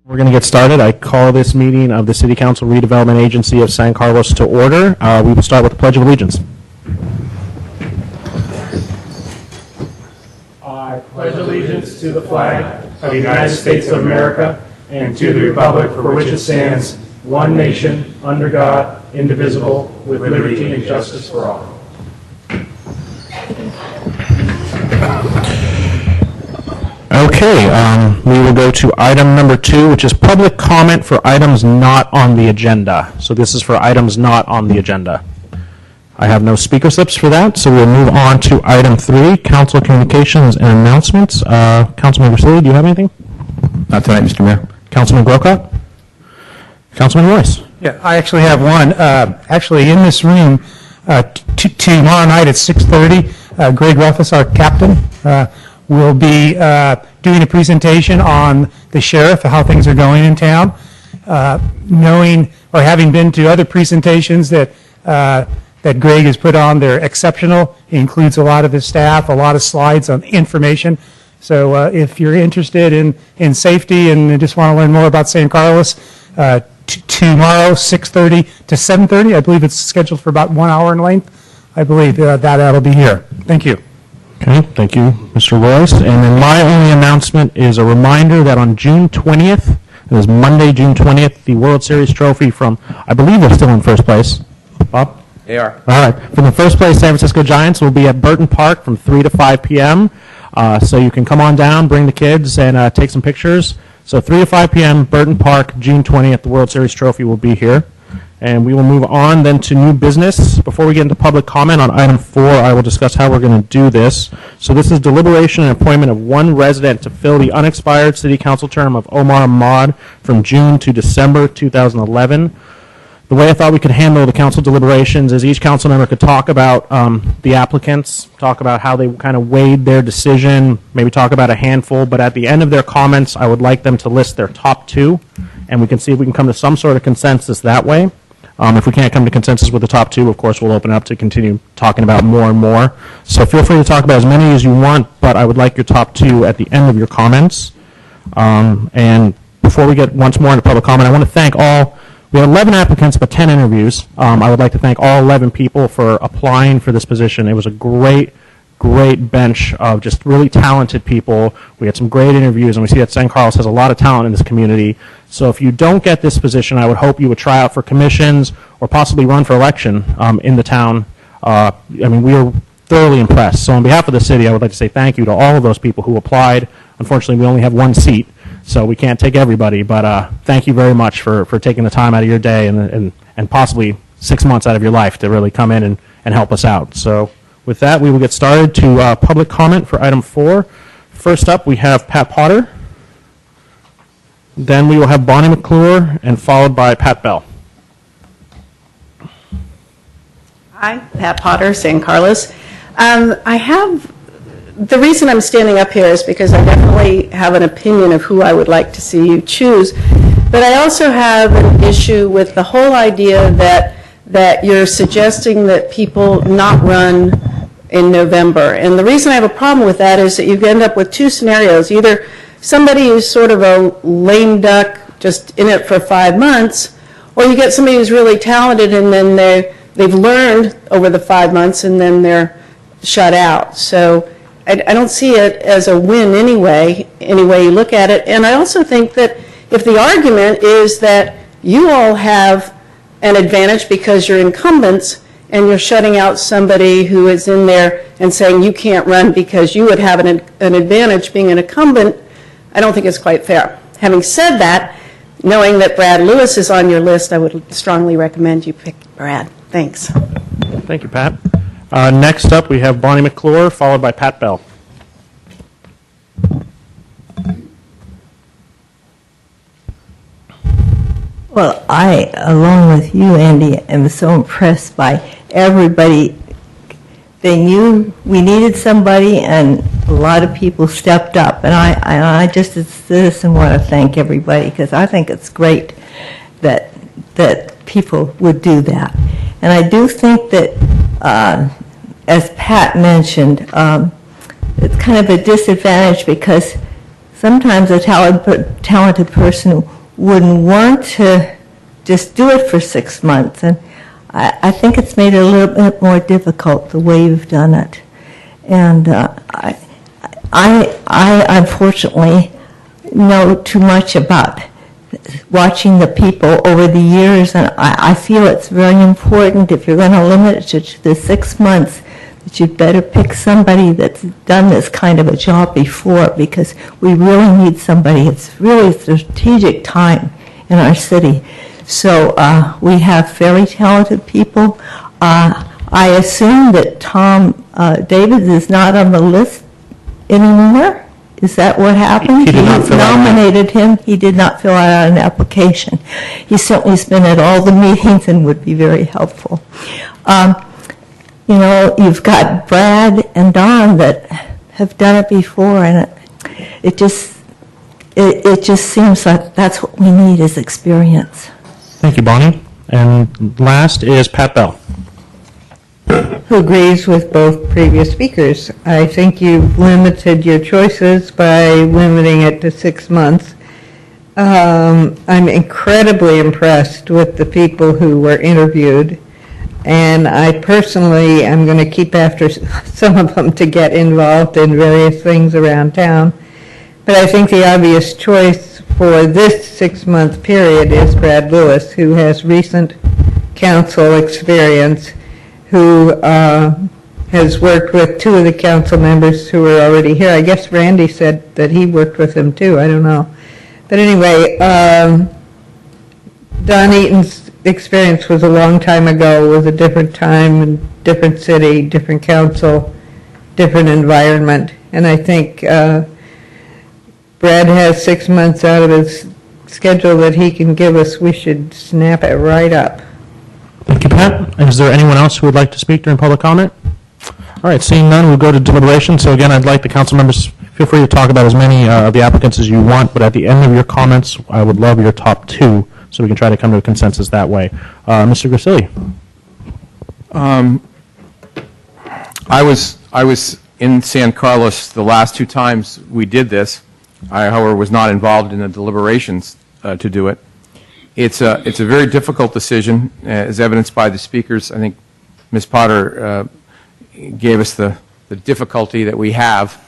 We're going to get started. I call this meeting of the City Council Redevelopment Agency of San Carlos to order. We will start with the Pledge of Allegiance. I pledge allegiance to the flag of the United States of America and to the republic for which it stands, one nation, under God, indivisible, with liberty and justice for all. Okay, we will go to item number 2, which is public comment for items not on the agenda. So this is for items not on the agenda. I have no speaker slips for that, so we'll move on to item 3, council communications and announcements. Councilman Vasily, do you have anything? Not tonight, Mr. Mayor. Councilman Grocott? Councilman Royce? Yeah, I actually have one. Actually, in this room, tomorrow night at 6:30, Greg Ruffus, our captain, will be doing a presentation on the sheriff, how things are going in town. Knowing or having been to other presentations that Greg has put on, they're exceptional. He includes a lot of his staff, a lot of slides on information. So if you're interested in safety and just want to learn more about San Carlos, tomorrow, 6:30 to 7:30, I believe it's scheduled for about 1 hour in length. I believe that'll be here. Thank you. Okay, thank you, Mr. Royce. And then my only announcement is a reminder that on June 20th, it is Monday, June 20th, the World Series trophy from, I believe they're still in first place. Bob? They are. All right. From the first place San Francisco Giants will be at Burton Park from 3 to 5 p.m. So you can come on down, bring the kids, and take some pictures. So 3 to 5 p.m., Burton Park, June 20th, the World Series trophy will be here. And we will move on then to new business. Before we get into public comment on item 4, I will discuss how we're going to do this. So this is deliberation and appointment of one resident to fill the unexpired city council term of Omar Ahmad from June to December 2011. The way I thought we could handle the council deliberations is each council member could talk about the applicants, talk about how they kind of weighed their decision, maybe talk about a handful, but at the end of their comments, I would like them to list their top 2, and we can see if we can come to some sort of consensus that way. If we can't come to consensus with the top 2, of course, we'll open up to continue talking about more and more. So feel free to talk about as many as you want, but I would like your top 2 at the end of your comments. And before we get once more into public comment, I want to thank all. We had 11 applicants, but 10 interviews. I would like to thank all 11 people for applying for this position. It was a great bench of just really talented people. We had some great interviews, and we see that San Carlos has a lot of talent in this community. So if you don't get this position, I would hope you would try out for commissions or possibly run for election in the town. I mean, we were thoroughly impressed. So on behalf of the city, I would like to say thank you to all of those people who applied. Unfortunately, we only have one seat, so we can't take everybody, but thank you very much for taking the time out of your day and possibly 6 months out of your life to really come in and help us out. So with that, we will get started to public comment for item 4. First up, we have Pat Potter. Then we will have Bonnie McClure, and followed by Pat Bell. Hi, Pat Potter, San Carlos. The reason I'm standing up here is because I definitely have an opinion of who I would like to see you choose, but I also have an issue with the whole idea that you're suggesting that people not run in November. And the reason I have a problem with that is that you end up with 2 scenarios. Either somebody who's sort of a lame duck, just in it for 5 months, or you get somebody who's really talented and then they've learned over the 5 months and then they're shut out. So I don't see it as a win anyway, any way you look at it. And I also think that if the argument is that you all have an advantage because you're incumbents and you're shutting out somebody who is in there and saying you can't run because you would have an advantage being an incumbent, I don't think it's quite fair. Having said that, knowing that Brad Lewis is on your list, I would strongly recommend you pick Brad. Thanks. Thank you, Pat. Next up, we have Bonnie McClure, followed by Pat Bell. Well, I, along with you, Andy, am so impressed by everybody. They knew we needed somebody, and a lot of people stepped up. And I just, as a citizen, want to thank everybody, because I think it's great that people would do that. And I do think that, as Pat mentioned, it's kind of a disadvantage because sometimes a talented person wouldn't want to just do it for 6 months. And I think it's made it a little bit more difficult the way you've done it. And I unfortunately know too much about watching the people over the years, and I feel it's very important, if you're going to limit it to the 6 months, that you'd better pick somebody that's done this kind of a job before, because we really need somebody. It's really a strategic time in our city. So we have fairly talented people. I assume that Tom Davids is not on the list anymore? Is that what happened? He did not fill out nominated him. He did not fill out an application. He certainly's been at all the meetings and would be very helpful. You know, you've got Brad and Don that have done it before, and it just seems like that's what we need is experience. Thank you, Bonnie. And last is Pat Bell. Who agrees with both previous speakers. I think you've limited your choices by limiting it to 6 months. I'm incredibly impressed with the people who were interviewed, and I personally am going to keep after some of them to get involved in various things around town. But I think the obvious choice for this 6-month period is Brad Lewis, who has recent council experience, who has worked with 2 of the council members who are already here. I guess Randy said that he worked with him too. I don't know. But anyway, Don Eaton's experience was a long time ago, with a different time and different city, different council, different environment. And I think Brad has 6 months out of his schedule that he can give us. We should snap it right up. Thank you, Pat. And is there anyone else who would like to speak during public comment? All right, seeing none, we'll go to deliberation. So again, I'd like the council members, feel free to talk about as many of the applicants as you want, but at the end of your comments, I would love your top 2, so we can try to come to a consensus that way. Mr. Grisilli. I was in San Carlos the last 2 times we did this. I, however, was not involved in the deliberations to do it. It's a very difficult decision, as evidenced by the speakers. I think Ms. Potter gave us the difficulty that we have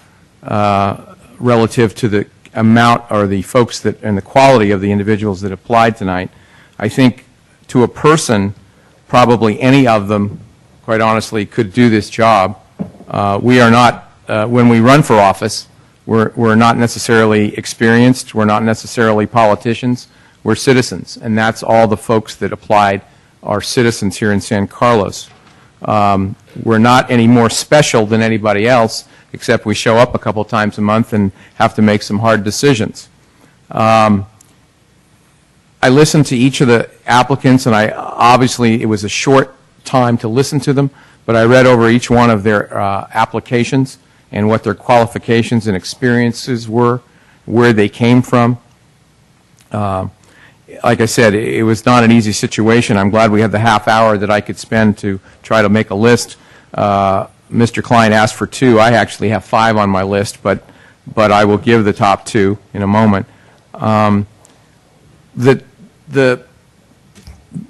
relative to the amount or the folks that and the quality of the individuals that applied tonight. I think to a person, probably any of them, quite honestly, could do this job. We are not, when we run for office, we're not necessarily experienced. We're not necessarily politicians. We're citizens, and that's all the folks that applied are citizens here in San Carlos. We're not any more special than anybody else, except we show up a couple times a month and have to make some hard decisions. I listened to each of the applicants, and obviously it was a short time to listen to them, but I read over each one of their applications and what their qualifications and experiences were, where they came from. Like I said, it was not an easy situation. I'm glad we had the half hour that I could spend to try to make a list. Mr. Klein asked for 2. I actually have 5 on my list, but I will give the top 2 in a moment. The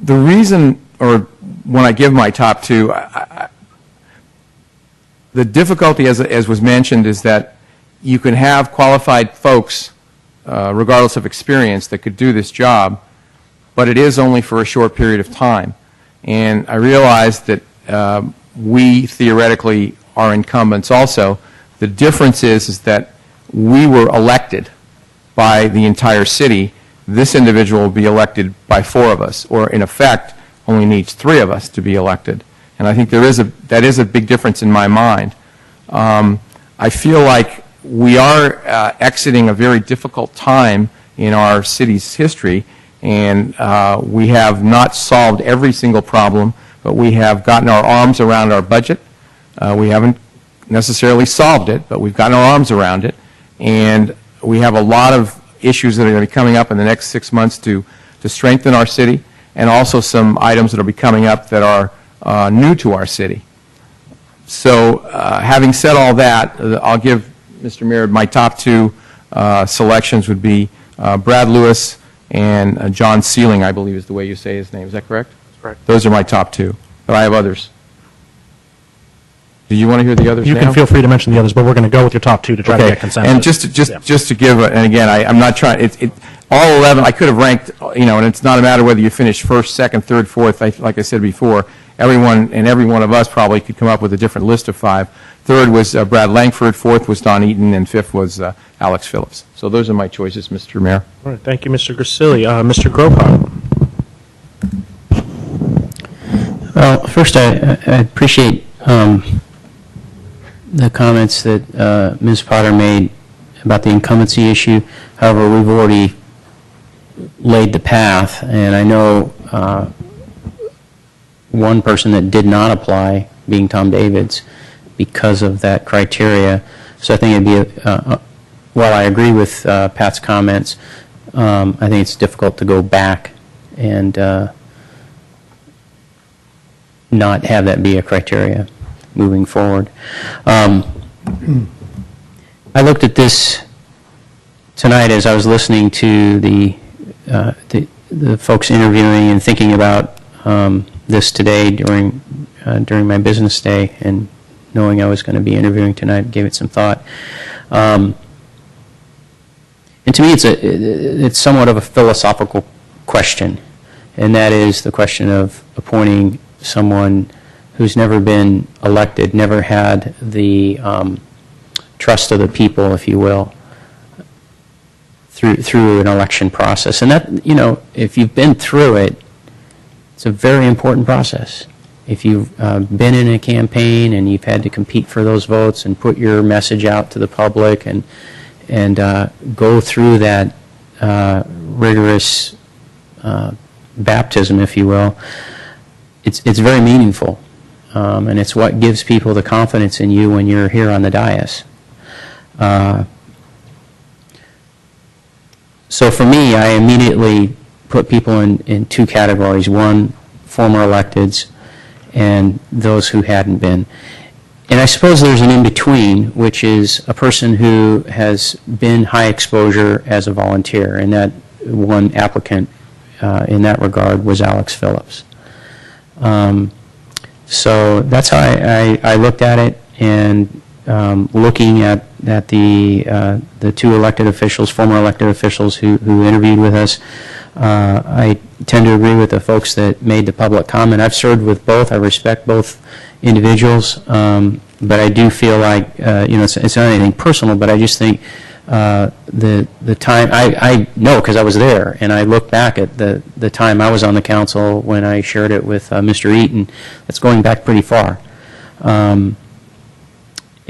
reason, or when I give my top 2, the difficulty, as was mentioned, is that you can have qualified folks, regardless of experience, that could do this job, but it is only for a short period of time. And I realize that we theoretically are incumbents also. The difference is that we were elected by the entire city. This individual will be elected by 4 of us, or in effect only needs 3 of us to be elected. And I think that is a big difference in my mind. I feel like we are exiting a very difficult time in our city's history, and we have not solved every single problem, but we have gotten our arms around our budget. We haven't necessarily solved it, but we've gotten our arms around it, and we have a lot of issues that are going to be coming up in the next 6 months to strengthen our city, and also some items that will be coming up that are new to our city. So having said all that, I'll give Mr. Mayor, my top 2 selections would be Brad Lewis and John Sealing, I believe is the way you say his name. Is that correct? Correct. Those are my top two, but I have others. Do you want to hear the others You now? can feel free to mention the others, but we're going to go with your top two to try to Okay, get consensus. and just to give, and again, I'm not trying, all 11, I could have ranked, and it's not a matter whether you finish first, second, third, fourth, like I said before, every one of us probably could come up with a different list of 5. Third was Brad Langford, fourth was Don Eaton, and fifth was Alex Phillips. So those are my choices, Mr. Mayor. All right, thank you, Mr. Grisilli. Mr. Grocott. Well, first, I appreciate the comments that Ms. Potter made about the incumbency issue. However, we've already laid the path, and I know one person that did not apply, being Tom Davids, because of that criteria. So I think it'd be, while I agree with Pat's comments, I think it's difficult to go back and not have that be a criteria moving forward. I looked at this tonight as I was listening to the folks interviewing and thinking about this today during my business day, and knowing I was going to be interviewing tonight, gave it some thought. And to me, it's somewhat of a philosophical question, and that is the question of appointing someone who's never been elected, never had the trust of the people, if you will, through an election process. And that, if you've been through it, it's a very important process. If you've been in a campaign and you've had to compete for those votes and put your message out to the public and go through that rigorous baptism, if you will, it's very meaningful. And it's what gives people the confidence in you when you're here on the dais. So for me, I immediately put people in 2 categories. One, former electeds, and those who hadn't been. And I suppose there's an in-between, which is a person who has been high exposure as a volunteer, and that one applicant in that regard was Alex Phillips. So that's how I looked at it, and looking at the 2 elected officials, former elected officials who interviewed with us, I tend to agree with the folks that made the public comment. I've served with both. I respect both individuals, but I do feel like it's not anything personal, but I just think the time, I know because I was there, and I look back at the time I was on the council when I shared it with Mr. Eaton. That's going back pretty far.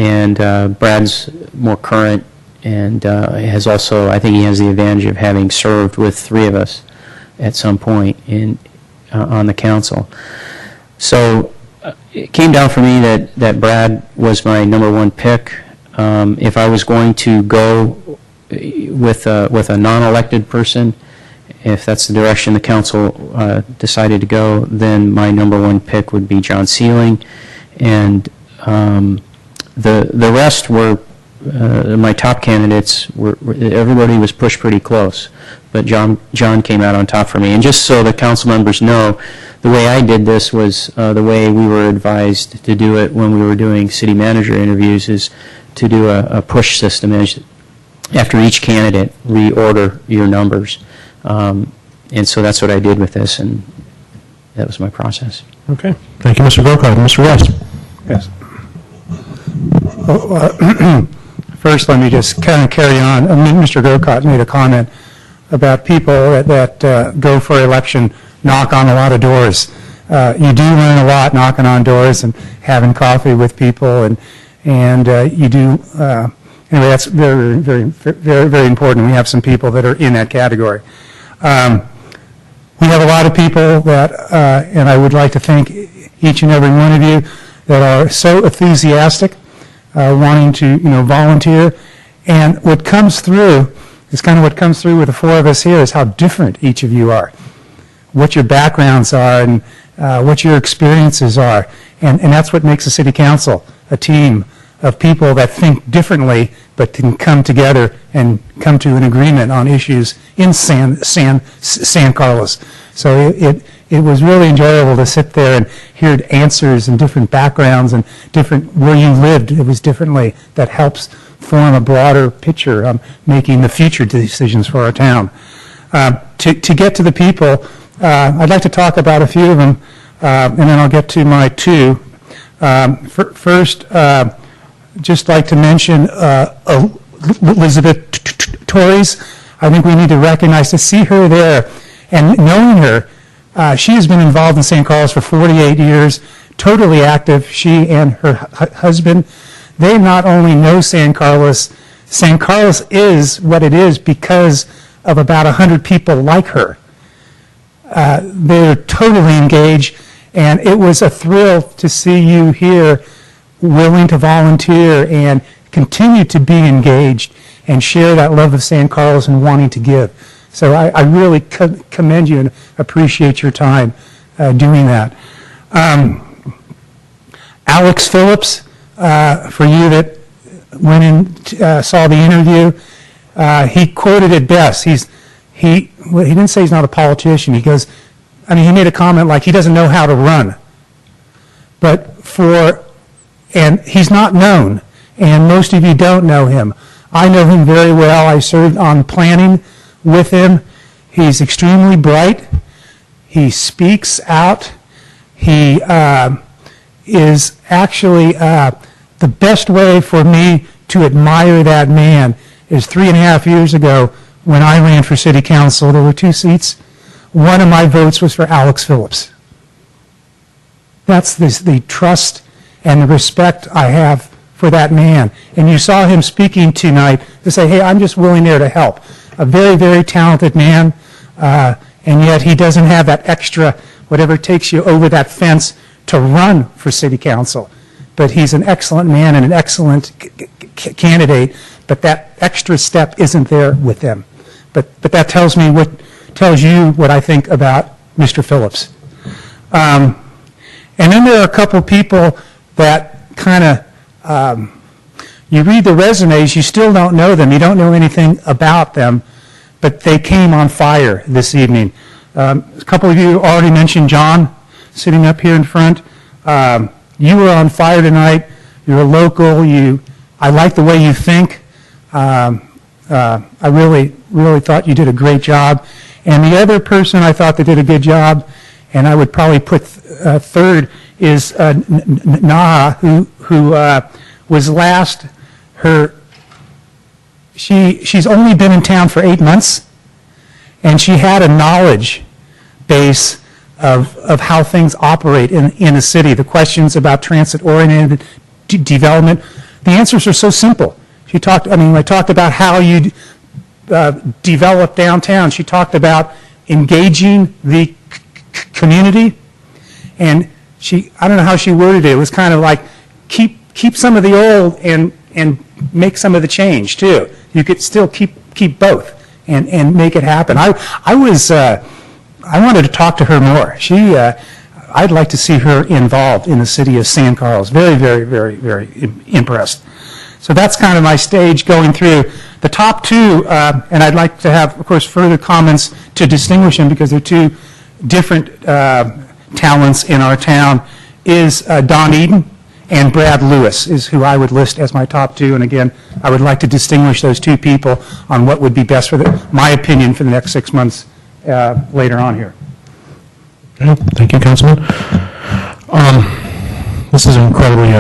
And Brad's more current, and has also, I think he has the advantage of having served with 3 of us at some point on the council. So it came down for me that Brad was my number 1 pick. If I was going to go with a non-elected person, if that's the direction the council decided to go, then my number 1 pick would be John Sealing, and the rest were my top candidates. Everybody was pushed pretty close, but John came out on top for me. And just so the council members know, the way I did this was the way we were advised to do it when we were doing city manager interviews, is to do a push system. After each candidate, reorder your numbers. And so that's what I did with this, and that was my process. Okay. Thank you, Mr. Grocott. Mr. West. Yes. First, let me just kind of carry on. Mr. Grocott made a comment about people that go for election, knock on a lot of doors. You do learn a lot knocking on doors and having coffee with people, and you do. Anyway, that's very, very, very, very important. We have some people that are in that category. We have a lot of people that, and I would like to thank each and every one of you that are so enthusiastic, wanting to, volunteer. And what comes through is kind of what comes through with the 4 of us here is how different each of you are, what your backgrounds are, and what your experiences are. And that's what makes a city council a team of people that think differently but can come together and come to an agreement on issues in San Carlos. So it was really enjoyable to sit there and hear answers and different backgrounds and different where you lived. It was differently. That helps form a broader picture on making the future decisions for our town. To get to the people, I'd like to talk about a few of them, and then I'll get to my two. First, just like to mention Elizabeth Torres. I think we need to recognize, to see her there and knowing her. She has been involved in San Carlos for 48 years, totally active. She and her husband, they not only know San Carlos is what it is because of about 100 people like her. They're totally engaged, and it was a thrill to see you here willing to volunteer and continue to be engaged and share that love of San Carlos and wanting to give. So I really commend you and appreciate your time doing that. Alex Phillips, for you that went and saw the interview, he quoted it best. He didn't say he's not a politician. He goes, he made a comment like he doesn't know how to run. And he's not known, and most of you don't know him. I know him very well. I served on planning with him. He's extremely bright. He speaks out. He is actually the best way for me to admire that man is 3.5 years ago when I ran for city council. There were 2 seats. One of my votes was for Alex Phillips. That's the trust and the respect I have for that man. And you saw him speaking tonight to say, hey, I'm just willing there to help. A very, very talented man, and yet he doesn't have that extra, whatever takes you over that fence to run for city council. But he's an excellent man and an excellent candidate, but that extra step isn't there with him. But that tells you what I think about Mr. Phillips. And then there are a couple people that kind of, you read the resumes, you still don't know them, you don't know anything about them, but they came on fire this evening. A couple of you already mentioned John, sitting up here in front. You were on fire tonight. You're a local. I like the way you think. I really, really thought you did a great job. And the other person I thought that did a good job, and I would probably put third, is Naha, who was last. She's only been in town for 8 months, and she had a knowledge base of how things operate in a city. The questions about transit-oriented development, the answers are so simple. I talked about how you develop downtown. She talked about engaging the community, and I don't know how she worded it. It was kind of like keep some of the old and make some of the change too. You could still keep both and make it happen. I wanted to talk to her more. I'd like to see her involved in the city of San Carlos. Very, very, very, very impressed. So that's kind of my stage going through. The top two, and I'd like to have, of course, further comments to distinguish them because they're two different talents in our town, is Don Eden and Brad Lewis is who I would list as my top two. And again, I would like to distinguish those two people on what would be best for my opinion for the next 6 months later on here. Okay, thank you, Councilman. This is an incredibly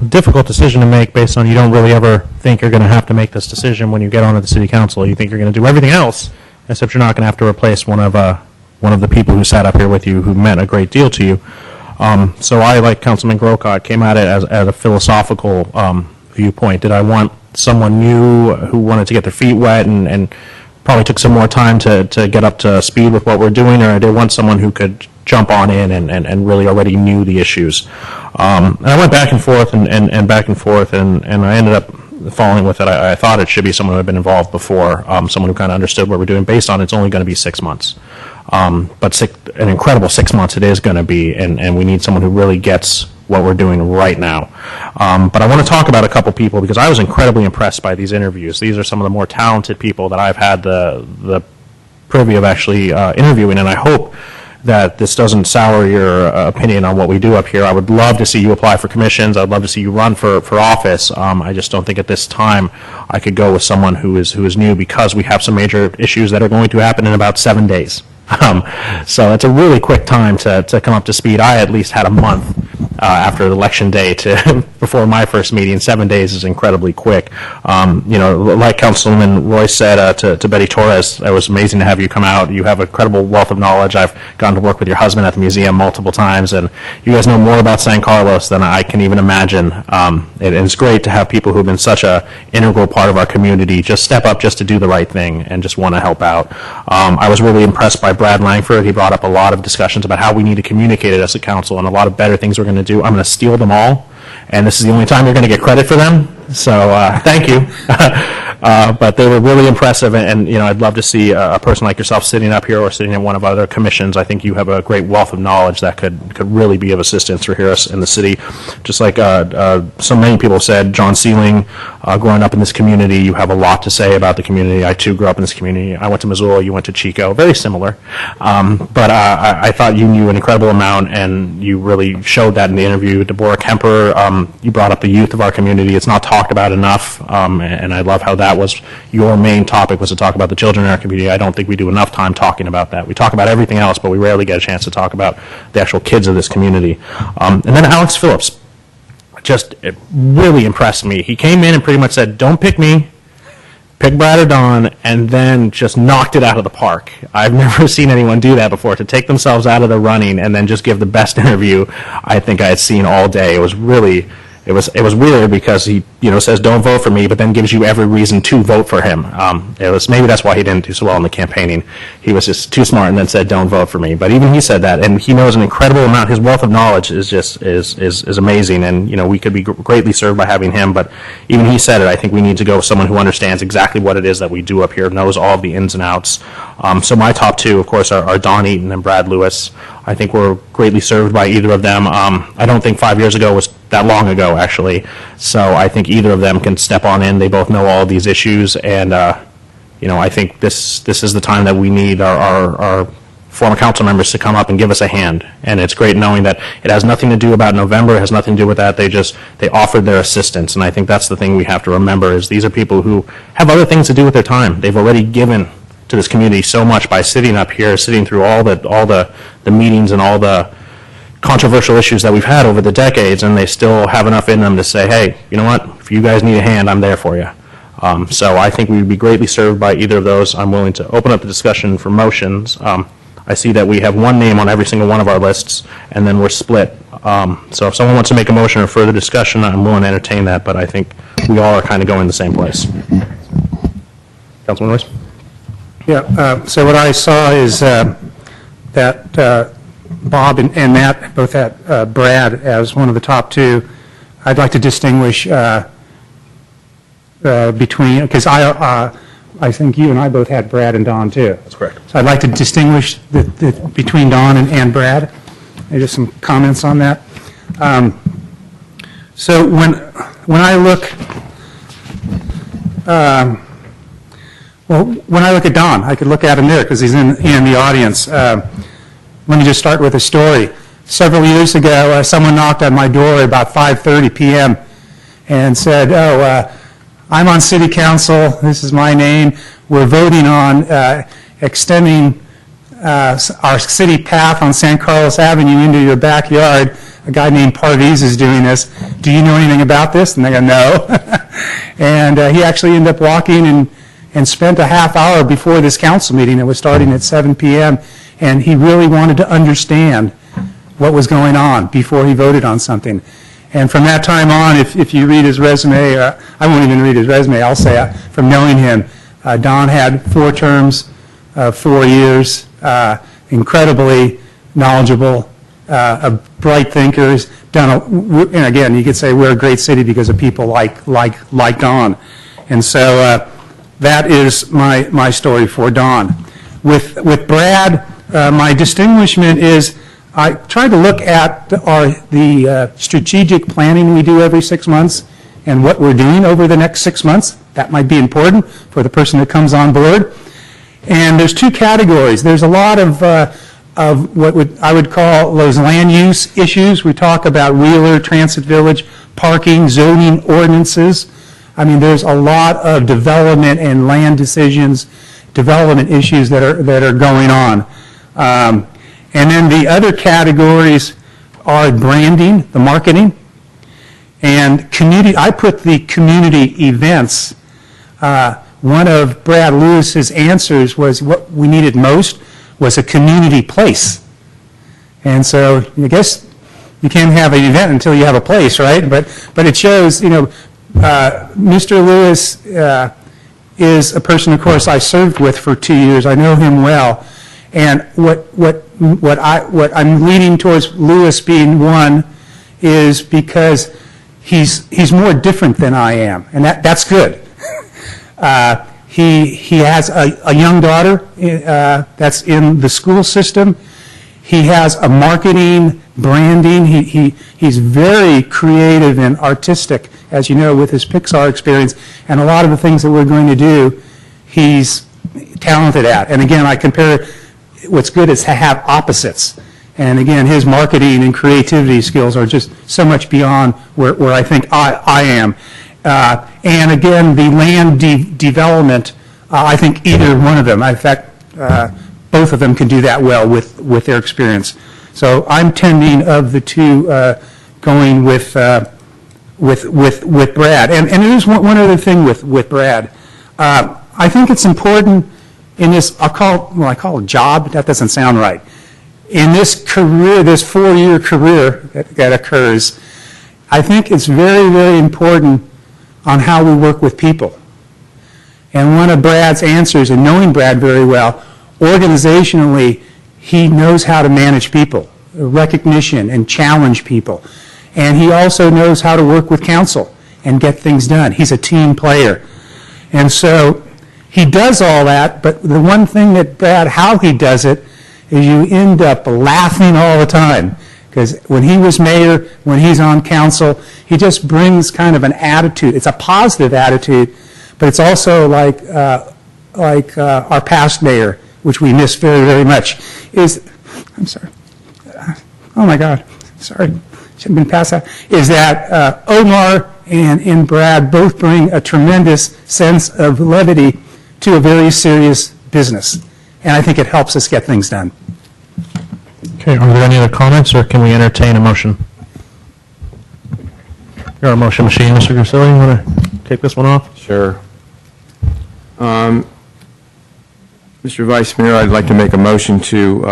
difficult decision to make based on you don't really ever think you're going to have to make this decision when you get onto the city council. You think you're going to do everything else, except you're not going to have to replace one of the people who sat up here with you who meant a great deal to you. So I, like Councilman Grocott, came at it as a philosophical viewpoint. Did I want someone new who wanted to get their feet wet and probably took some more time to get up to speed with what we're doing, or did I want someone who could jump on in and really already knew the issues? And I went back and forth and back and forth, and I ended up falling with it. I thought it should be someone who had been involved before, someone who kind of understood what we're doing based on it's only going to be 6 months. But an incredible 6 months it is going to be, and we need someone who really gets what we're doing right now. But I want to talk about a couple people because I was incredibly impressed by these interviews. These are some of the more talented people that I've had the privy of actually interviewing, and I hope that this doesn't sour your opinion on what we do up here. I would love to see you apply for commissions. I'd love to see you run for office. I just don't think at this time I could go with someone who is new because we have some major issues that are going to happen in about 7 days. So it's a really quick time to come up to speed. I at least had a month after election day to before my first meeting. 7 days is incredibly quick. Like Councilman Royce said to Betty Torres, it was amazing to have you come out. You have a incredible wealth of knowledge. I've gotten to work with your husband at the museum multiple times, and you guys know more about San Carlos than I can even imagine. And it's great to have people who have been such a integral part of our community just step up just to do the right thing and just want to help out. I was really impressed by Brad Langford. He brought up a lot of discussions about how we need to communicate it as a council and a lot of better things we're going to do. I'm going to steal them all, and this is the only time you're going to get credit for them. So thank you. But they were really impressive, and I'd love to see a person like yourself sitting up here or sitting in one of our other commissions. I think you have a great wealth of knowledge that could really be of assistance for here in the city. Just like so many people said, John Sealing, growing up in this community, you have a lot to say about the community. I too grew up in this community. I went to Missoula, you went to Chico, very similar. But I thought you knew an incredible amount, and you really showed that in the interview. Deborah Kemper, you brought up the youth of our community. It's not talked about enough, and I love how that was your main topic, was to talk about the children in our community. I don't think we do enough time talking about that. We talk about everything else, but we rarely get a chance to talk about the actual kids of this community. And then Alex Phillips, it really impressed me. He came in and pretty much said, don't pick me, pick Brad or Don, and then just knocked it out of the park. I've never seen anyone do that before, to take themselves out of the running and then just give the best interview I think I had seen all day. It was really... It was weird because he says don't vote for me, but then gives you every reason to vote for him. Maybe that's why he didn't do so well in the campaigning. He was just too smart and then said don't vote for me. But even he said that, and he knows an incredible amount. His wealth of knowledge is just is amazing, and we could be greatly served by having him. But even he said it. I think we need to go with someone who understands exactly what it is that we do up here, knows all of the ins and outs. So my top two, of course, are Don Eaton and Brad Lewis. I think we're greatly served by either of them. I don't think 5 years ago was that long ago, actually. So I think either of them can step on in. They both know all these issues, and I think this is the time that we need our former council members to come up and give us a hand. And it's great knowing that it has nothing to do about November. It has nothing to do with that. They offered their assistance, and I think that's the thing we have to remember, is these are people who have other things to do with their time. They've already given to this community so much by sitting up here, sitting through all the meetings and all the controversial issues that we've had over the decades, and they still have enough in them to say, hey, you know what, if you guys need a hand, I'm there for you. So I think we'd be greatly served by either of those. I'm willing to open up the discussion for motions. I see that we have one name on every single one of our lists, and then we're split. So if someone wants to make a motion or further discussion, I'm willing to entertain that, but I think we all are kind of going the same place. Councilman Royce? Yeah, so what I saw is that Bob and Matt both had Brad as one of the top two. I'd like to distinguish between, because I think you and I both had Brad and Don too. That's correct. So I'd like to distinguish between Don and Brad. Maybe just some comments on that. So when I look, when I look at Don, I could look at him there because he's in the audience. Let me just start with a story. Several years ago, someone knocked on my door at about 5:30 p.m. and said, I'm on city council, this is my name, we're voting on extending our city path on San Carlos Avenue into your backyard. A guy named Parviz is doing this. Do you know anything about this? And they go, no. And he actually ended up walking and spent a half hour before this council meeting that was starting at 7 p.m., and he really wanted to understand what was going on before he voted on something. And from that time on, if you read his resume, I won't even read his resume, I'll say from knowing him, Don had 4 terms, 4 years, incredibly knowledgeable, a bright thinker, and again, you could say we're a great city because of people like Don. And so that is my story for Don. With Brad, my distinguishment is I tried to look at the strategic planning we do every 6 months and what we're doing over the next 6 months. That might be important for the person that comes on board. And there's two categories. There's a lot of what I would call those land use issues. We talk about Wheeler, Transit Village, parking, zoning ordinances. I mean, there's a lot of development and land decisions, development issues that are going on. And then the other categories are branding, the marketing, and community. I put the community events. One of Brad Lewis's answers was what we needed most was a community place. And so I guess you can't have an event until you have a place, right? But it shows, Mr. Lewis is a person, of course, I served with for 2 years. I know him well. And what I'm leaning towards Lewis being one is because he's more different than I am, and that's good. He has a young daughter that's in the school system. He has a marketing, branding. He's very creative and artistic, as you know, with his Pixar experience. And a lot of the things that we're going to do, he's talented at. And again, I compare what's good is to have opposites. And again, his marketing and creativity skills are just so much beyond where I think I am. And again, the land development, I think either one of them, in fact, both of them can do that well with their experience. So I'm tending of the two going with Brad. And there's one other thing with Brad. I think it's important in this, I call it job. That doesn't sound right. In this career, this 4-year career that occurs, I think it's very, very important on how we work with people. And one of Brad's answers, and knowing Brad very well, organizationally, he knows how to manage people, recognition and challenge people. And he also knows how to work with council and get things done. He's a team player. And so he does all that, but the one thing that Brad, how he does it, is you end up laughing all the time. Because when he was mayor, when he's on council, he just brings kind of an attitude. It's a positive attitude, but it's also like our past mayor, which we miss very, very much, I'm sorry. Oh my God, sorry, should have been past that. Is that Omar and Brad both bring a tremendous sense of levity to a very serious business. And I think it helps us get things done. Okay, are there any other comments, or can we entertain a motion? You're our motion machine, Mr. Grisilli. You want to take this one off? Sure. Mr. Vice Mayor, I'd like to make a motion to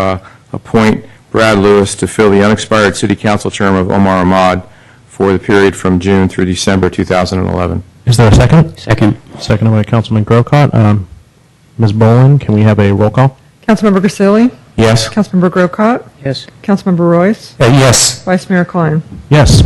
appoint Brad Lewis to fill the unexpired City Council term of Omar Ahmad for the period from June through December 2011. Is there a second? Second. Seconded by Councilman Grocott. Ms. Boland, can we have a roll call? Councilmember Grisilli? Yes. Councilmember Grocott? Yes. Councilmember Royce? Yes. Vice Mayor Klein? Yes.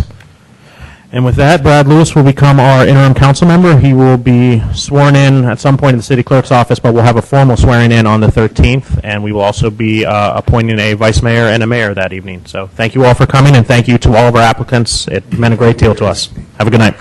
And with that, Brad Lewis will become our interim council member. He will be sworn in at some point in the city clerk's office, but we'll have a formal swearing in on the 13th, and we will also be appointing a vice mayor and a mayor that evening. So thank you all for coming, and thank you to all of our applicants. It meant a great deal to us. Have a good night.